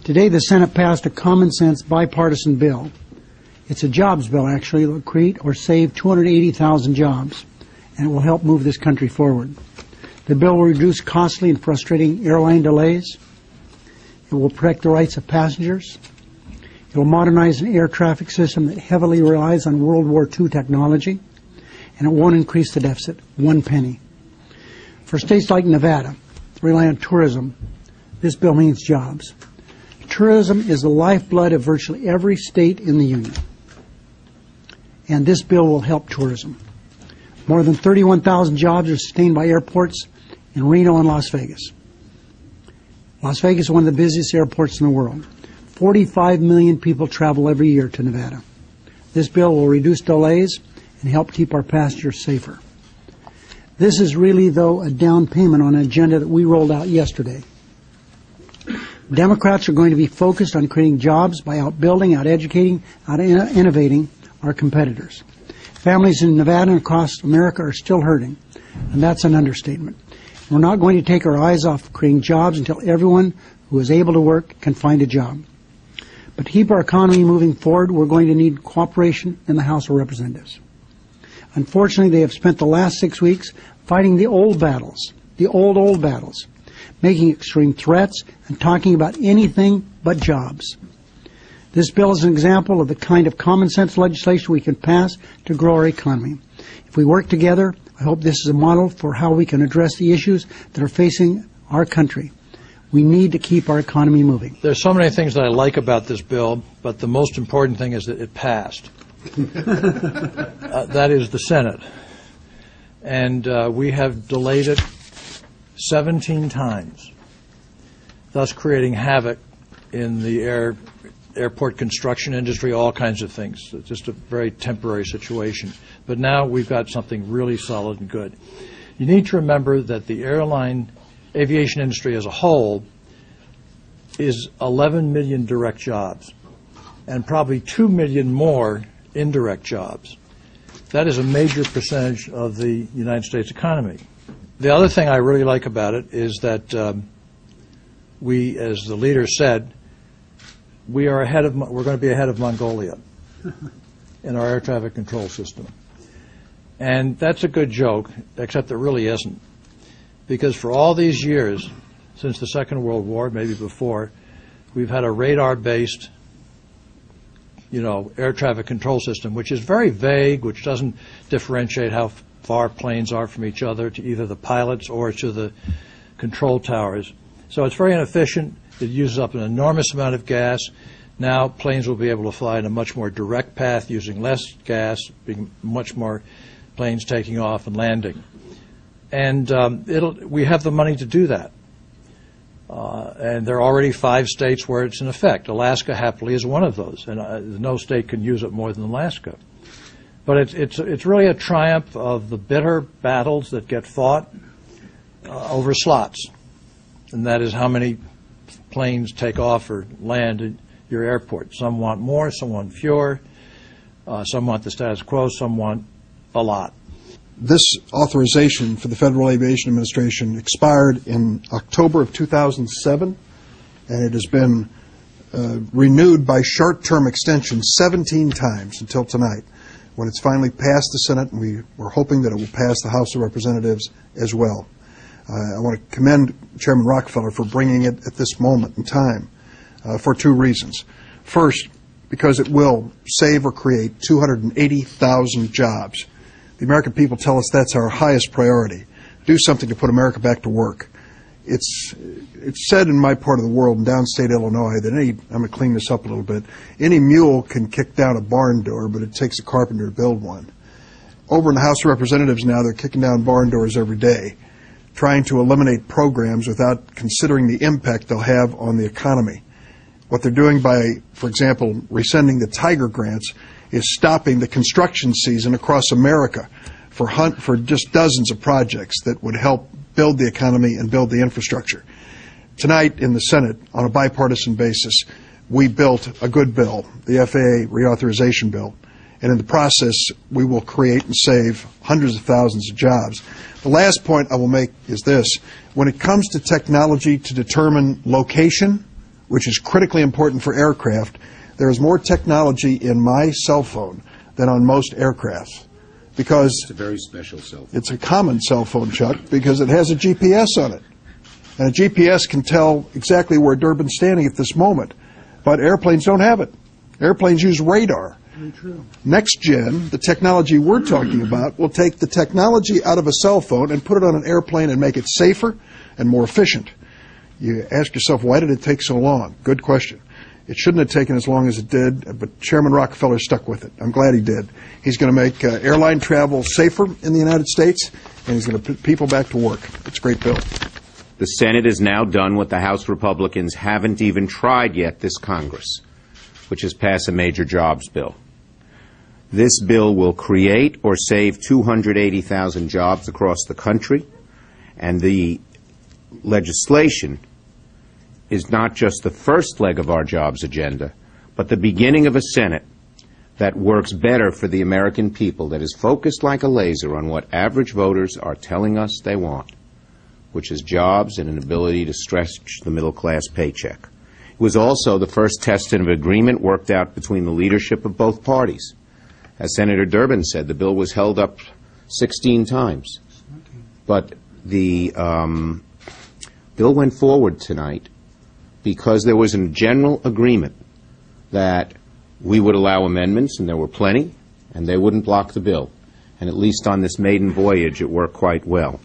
Today the Senate passed a common-sense bipartisan bill. It's a jobs bill, actually. It will create or save 280,000 jobs, and it will help move this country forward. The bill will reduce costly and frustrating airline delays. It will protect the rights of passengers. It will modernize an air traffic system that heavily relies on World War II technology, and it won't increase the deficit one penny. For states like Nevada that rely on tourism, this bill means jobs. Tourism is the lifeblood of virtually every state in the Union, and this bill will help tourism. More than 31,000 jobs are sustained by airports in Reno and Las Vegas. Las Vegas is one of the busiest airports in the world. 45 million people travel every year to Nevada. This bill will reduce delays and help keep our passengers safer. This is really, though, a down payment on an agenda that we rolled out yesterday. Democrats are going to be focused on creating jobs by outbuilding, out-educating, out-innovating our competitors. Families in Nevada and across America are still hurting, and that's an understatement. We're not going to take our eyes off creating jobs until everyone who is able to work can find a job. But to keep our economy moving forward, we're going to need cooperation in the House of Representatives. Unfortunately, they have spent the last 6 weeks fighting the old battles, the old battles, making extreme threats and talking about anything but jobs. This bill is an example of the kind of common sense legislation we can pass to grow our economy. If we work together, I hope this is a model for how we can address the issues that are facing our country. We need to keep our economy moving. There's so many things that I like about this bill, but the most important thing is that it passed. That is the Senate. And we have delayed it 17 times, thus creating havoc in the airport construction industry, all kinds of things. It's just a very temporary situation. But now we've got something really solid and good. You need to remember that the aviation industry as a whole is 11 million direct jobs and probably 2 million more indirect jobs. That is a major percentage of the United States economy. The other thing I really like about it is that we, as the leader said, we're going to be ahead of Mongolia in our air traffic control system. And that's a good joke, except it really isn't. Because for all these years, since the Second World War, maybe before, we've had a radar-based, air traffic control system, which is very vague, which doesn't differentiate how far planes are from each other to either the pilots or to the control towers. So it's very inefficient. It uses up an enormous amount of gas. Now planes will be able to fly in a much more direct path using less gas, being much more planes taking off and landing. And we have the money to do that. And there are already 5 states where it's in effect. Alaska, happily, is one of those. And no state can use it more than Alaska. But it's really a triumph of the bitter battles that get fought over slots. And that is how many planes take off or land at your airport. Some want more, some want fewer. Some want the status quo, some want a lot. This authorization for the Federal Aviation Administration expired in October of 2007, and it has been renewed by short-term extension 17 times until tonight, when it's finally passed the Senate, and we're hoping that it will pass the House of Representatives as well. I want to commend Chairman Rockefeller for bringing it at this moment in time for 2 reasons. First, because it will save or create 280,000 jobs. The American people tell us that's our highest priority. Do something to put America back to work. It's said in my part of the world, in downstate Illinois, that I'm going to clean this up a little bit, any mule can kick down a barn door, but it takes a carpenter to build one. Over in the House of Representatives now, they're kicking down barn doors every day, trying to eliminate programs without considering the impact they'll have on the economy. What they're doing by, for example, rescinding the Tiger grants is stopping the construction season across America for just dozens of projects that would help build the economy and build the infrastructure. Tonight in the Senate, on a bipartisan basis, we built a good bill, the FAA reauthorization bill, and in the process we will create and save hundreds of thousands of jobs. The last point I will make is this. When it comes to technology to determine location which is critically important for aircraft, there is more technology in my cell phone than on most aircrafts. Because It's a very special cell phone. it's a common cell phone, Chuck, because it has a GPS on it. And a GPS can tell exactly where Durban's standing at this moment. But airplanes don't have it. Airplanes use radar. Next Gen, the technology we're talking about, will take the technology out of a cell phone and put it on an airplane and make it safer and more efficient. You ask yourself, why did it take so long? Good question. It shouldn't have taken as long as it did, but Chairman Rockefeller stuck with it. I'm glad he did. He's going to make airline travel safer in the United States, and he's going to put people back to work. It's a great bill. The Senate has now done what the House Republicans haven't even tried yet this Congress, which is pass a major jobs bill. This bill will create or save 280,000 jobs across the country, and the legislation is not just the first leg of our jobs agenda, but the beginning of a Senate that works better for the American people, that is focused like a laser on what average voters are telling us they want, which is jobs and an ability to stretch the middle-class paycheck. It was also the first test of an agreement worked out between the leadership of both parties. As Senator Durbin said, the bill was held up 16 times. But the bill went forward tonight because there was a general agreement that we would allow amendments, and there were plenty, and they wouldn't block the bill. And at least on this maiden voyage, it worked quite well.